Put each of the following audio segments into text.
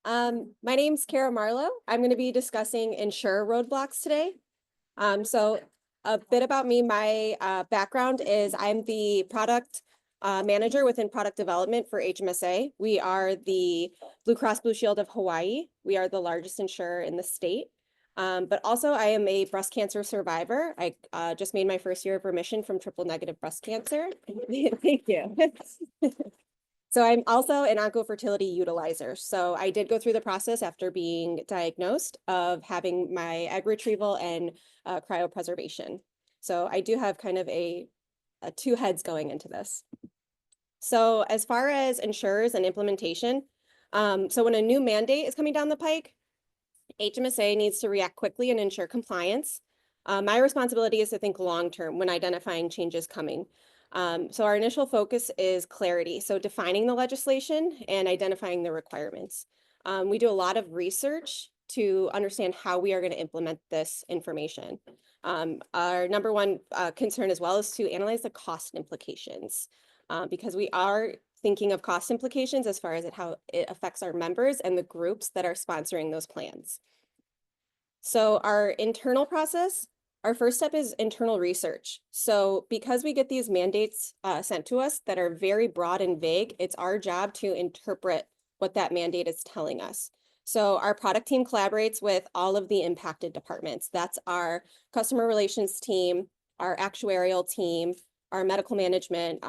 My name's Kara Marlowe. I'm going to be discussing insurer roadblocks today. So a bit about me, my background is I'm the product manager within product development for HMSA. We are the Blue Cross Blue Shield of Hawaii. We are the largest insurer in the state. But also I am a breast cancer survivor. I just made my first year of remission from triple negative breast cancer. Thank you. So I'm also an Oncofertility utilizer. So I did go through the process after being diagnosed of having my egg retrieval and cryopreservation. So I do have kind of a two heads going into this. So as far as insurers and implementation, so when a new mandate is coming down the pike, HMSA needs to react quickly and ensure compliance. My responsibility is to think long-term when identifying changes coming. So our initial focus is clarity. So defining the legislation and identifying the requirements. We do a lot of research to understand how we are going to implement this information. Our number one concern as well is to analyze the cost implications because we are thinking of cost implications as far as how it affects our members and the groups that are sponsoring those plans. So our internal process, our first step is internal research. So because we get these mandates sent to us that are very broad and vague, it's our job to interpret what that mandate is telling us. So our product team collaborates with all of the impacted departments. That's our customer relations team, our actuarial team, our medical management.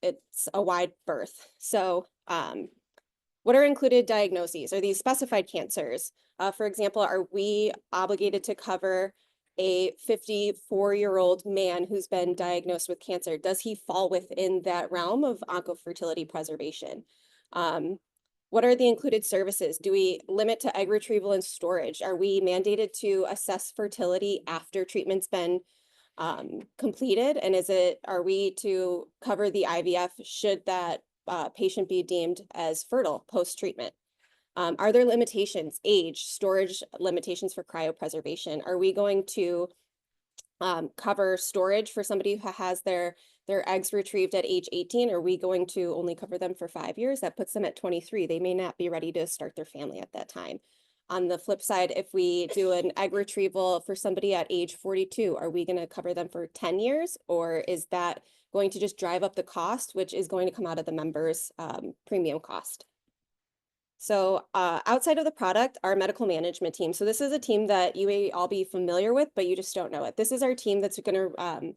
It's a wide berth. So what are included diagnoses? Are these specified cancers? For example, are we obligated to cover a 54-year-old man who's been diagnosed with cancer? Does he fall within that realm of oncofertility preservation? What are the included services? Do we limit to egg retrieval and storage? Are we mandated to assess fertility after treatment's been completed? And are we to cover the IVF should that patient be deemed as fertile post-treatment? Are there limitations, age, storage limitations for cryopreservation? Are we going to cover storage for somebody who has their eggs retrieved at age 18? Are we going to only cover them for 5 years? That puts them at 23. They may not be ready to start their family at that time. On the flip side, if we do an egg retrieval for somebody at age 42, are we going to cover them for 10 years? Or is that going to just drive up the cost, which is going to come out of the members' premium cost? So outside of the product, our medical management team. So this is a team that you may all be familiar with, but you just don't know it. This is our team that's going to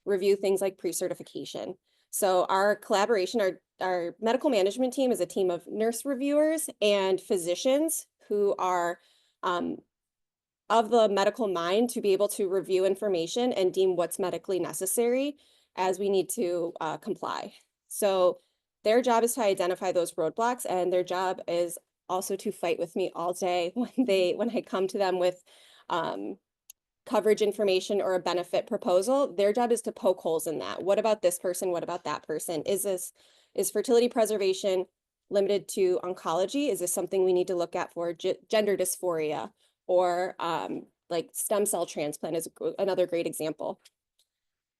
review things like pre-certification. So our collaboration, our medical management team is a team of nurse reviewers and physicians who are of the medical mind to be able to review information and deem what's medically necessary as we need to comply. So their job is to identify those roadblocks, and their job is also to fight with me all day when I come to them with coverage information or a benefit proposal. Their job is to poke holes in that. What about this person? What about that person? Is fertility preservation limited to oncology? Is this something we need to look at for gender dysphoria or like stem cell transplant is another great example.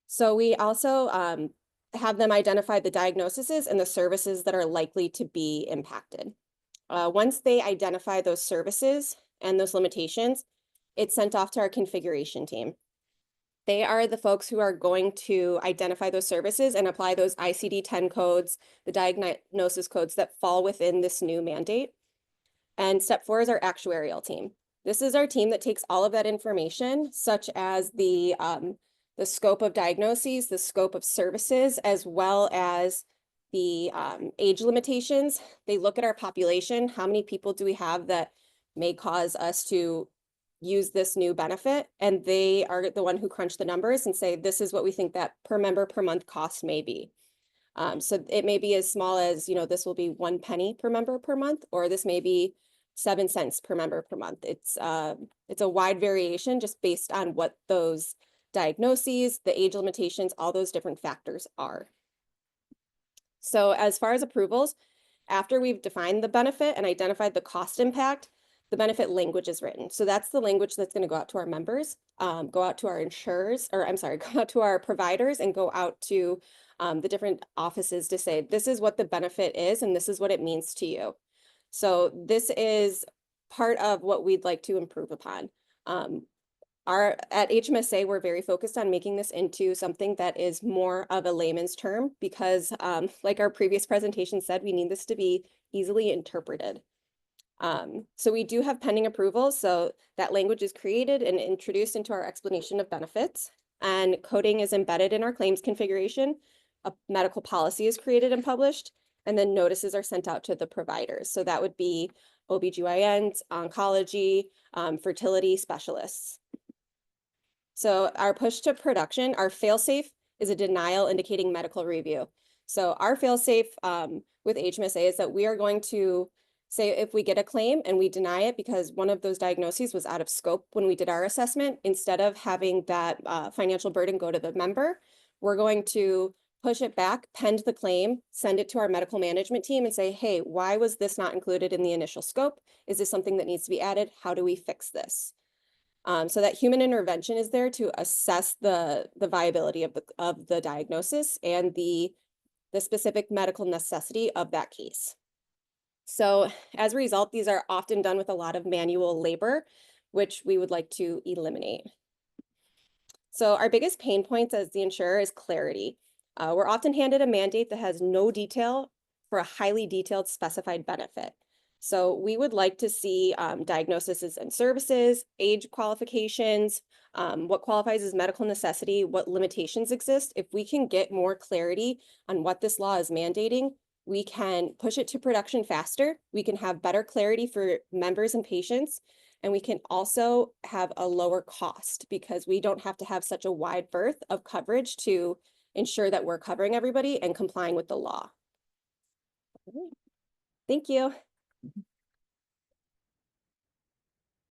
So we also have them identify the diagnoses and the services that are likely to be impacted. Once they identify those services and those limitations, it's sent off to our configuration team. They are the folks who are going to identify those services and apply those ICD-10 codes, the diagnosis codes that fall within this new mandate. And step 4 is our actuarial team. This is our team that takes all of that information, such as the scope of diagnoses, the scope of services, as well as the age limitations. They look at our population. How many people do we have that may cause us to use this new benefit? And they are the one who crunch the numbers and say, this is what we think that per member per month cost may be. So it may be as small as, this will be 1 penny per member per month, or this may be 7 cents per member per month. It's a wide variation just based on what those diagnoses, the age limitations, all those different factors are. So as far as approvals, after we've defined the benefit and identified the cost impact, the benefit language is written. So that's the language that's going to go out to our members, go out to our insurers, or I'm sorry, go out to our providers and go out to the different offices to say, this is what the benefit is and this is what it means to you. So this is part of what we'd like to improve upon. At HMSA, we're very focused on making this into something that is more of a layman's term because like our previous presentation said, we need this to be easily interpreted. So we do have pending approval. So that language is created and introduced into our explanation of benefits, and coding is embedded in our claims configuration. A medical policy is created and published, and then notices are sent out to the providers. So that would be OBGYNs, oncology, fertility specialists. So our push to production, our fail-safe is a denial indicating medical review. So our fail-safe with HMSA is that we are going to say if we get a claim and we deny it because one of those diagnoses was out of scope when we did our assessment, instead of having that financial burden go to the member, we're going to push it back, pend the claim, send it to our medical management team and say, hey, why was this not included in the initial scope? Is this something that needs to be added? How do we fix this? So that human intervention is there to assess the viability of the diagnosis and the specific medical necessity of that case. So as a result, these are often done with a lot of manual labor, which we would like to eliminate. So our biggest pain points as the insurer is clarity. We're often handed a mandate that has no detail for a highly detailed specified benefit. So we would like to see diagnoses and services, age qualifications, what qualifies as medical necessity, what limitations exist. If we can get more clarity on what this law is mandating, we can push it to production faster. We can have better clarity for members and patients, and we can also have a lower cost because we don't have to have such a wide berth of coverage to ensure that we're covering everybody and complying with the law. Thank you.